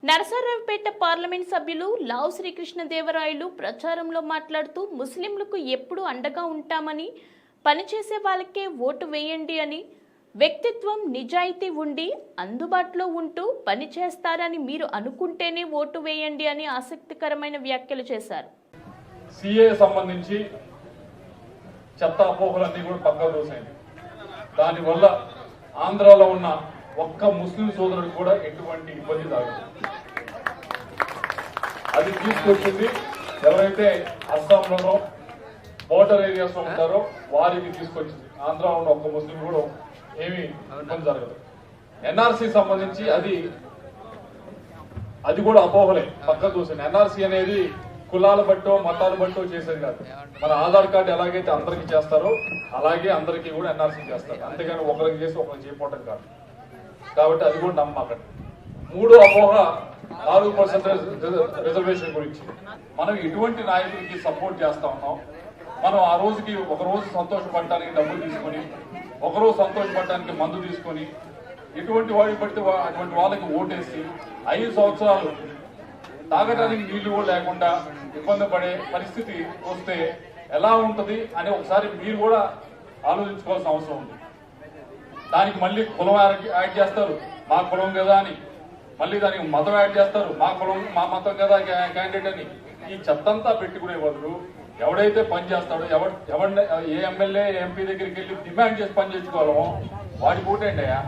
Narasaraopet parliament సభ్యులు లావు శ్రీకృష్ణదేవరాయలు ప్రచారంలో మాట్లాడుతూ ముస్లింలకు ఎప్పుడు అండగా ఉంటామని పనిచేసే వాళ్ళకే ఓటు వేయండి అని, వ్యక్తిత్వం నిజాయితీ ఉండి అందుబాటులో ఉంటూ పనిచేస్తారని మీరు అనుకుంటేనే ఓటు వేయండి అని ఆసక్తికరమైన వ్యాఖ్యలు చేశారు. సిఏ సంబంధించి చెత్త అపోహలన్నీ కూడా పక్కకు దోసాయి. దానివల్ల ఆంధ్రాలో ఉన్న ఒక్క ముస్లిం సోదరుడు కూడా ఎటువంటి ఇబ్బంది తాగదు. అది తీసుకొచ్చింది ఎవరైతే అస్సాంలోనో బోర్డర్ ఏరియాస్ లో ఉంటారో వారికి తీసుకొచ్చింది. ఆంధ్రాలో ఉన్న ఒక్క ముస్లిం కూడా ఏమీ ఇబ్బంది జరగదు. ఎన్ఆర్సీ సంబంధించి అది కూడా అపోహలే, పక్కకు దూసింది. ఎన్ఆర్సీ అనేది కులాల బట్టో మతాల బట్టో చేసేది కాదు. మన ఆధార్ కార్డు ఎలాగైతే అందరికి చేస్తారో అలాగే అందరికీ కూడా ఎన్ఆర్సీ చేస్తారు. అంతేగాని ఒకరికి చేసి ఒకరికి చేయకపోవటం కాదు. కాబట్టి అది కూడా నమ్మకండి. మూడో అపోహ 4% రిజర్వేషన్ గురించి. మనం ఎటువంటి నాయకుడికి సపోర్ట్ చేస్తా ఉన్నాం, మనం ఆ రోజుకి ఒక రోజు సంతోషపడటానికి డబ్బులు తీసుకొని, ఒకరోజు సంతోషపడటానికి మందు తీసుకొని, ఎటువంటి వాడికి పడితే అటువంటి వాళ్ళకి ఓటేసి 5 సంవత్సరాలు తాగడానికి నీళ్లు కూడా లేకుండా ఇబ్బంది పడే పరిస్థితి వస్తే ఎలా ఉంటుంది అని ఒకసారి మీరు కూడా ఆలోచించుకోవాల్సిన అవసరం ఉంది. దానికి మళ్ళీ కులం యాడ్ చేస్తారు, మా కులం కదా అని. మళ్ళీ దానికి మతం యాడ్ చేస్తారు, మా కులం మా మతం కదా క్యాండిడేట్ అని. ఈ చెత్తంతా పెట్టుకునే బదులు ఎవడైతే పని చేస్తాడో, ఎవరిని ఏ ఎమ్మెల్యే ఎంపీ దగ్గరికి వెళ్ళి డిమాండ్ చేసి పని చేసుకోవాలో వాడి పోటండి అయ్యా.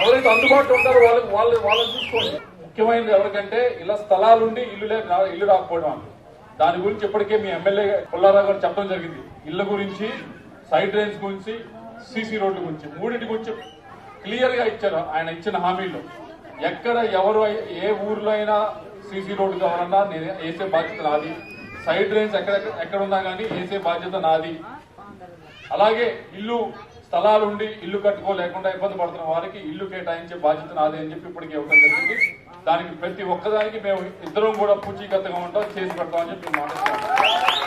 ఎవరైతే అందుబాటులో ఉంటారో వాళ్ళని చూసుకోండి. ముఖ్యమైనది ఎవరికంటే ఇలా స్థలాలుండి ఇల్లు రాకపోవడం. దాని గురించి ఇప్పటికే మీ ఎమ్మెల్యే పుల్లారావు గారు చెప్పడం జరిగింది. ఇళ్ల గురించి, సైడ్ డ్రైన్స్ గురించి, సీసీ రోడ్ల గురించి, మూడింటి గురించి క్లియర్ గా ఇచ్చారు ఆయన ఇచ్చిన హామీలో. ఎక్కడ ఎవరు ఏ ఊర్లో అయినా సీసీ రోడ్డు కావాలన్నా నేను వేసే బాధ్యత నాది. సైడ్ డ్రైన్స్ ఎక్కడ ఉన్నా కానీ వేసే బాధ్యత నాది. అలాగే స్థలాలు ఉండి ఇల్లు కట్టుకోలేకుండా ఇబ్బంది పడుతున్న వారికి ఇల్లు కేటాయించే బాధ్యత నాది అని చెప్పి ఇప్పటికీ ఇవ్వడం జరిగింది. దానికి ప్రతి ఒక్కదానికి మేము ఇద్దరం కూడా పూచీకత్తుగా ఉంటాం, చేసి పెడతామని చెప్పి మాట్లాడుతున్నాం.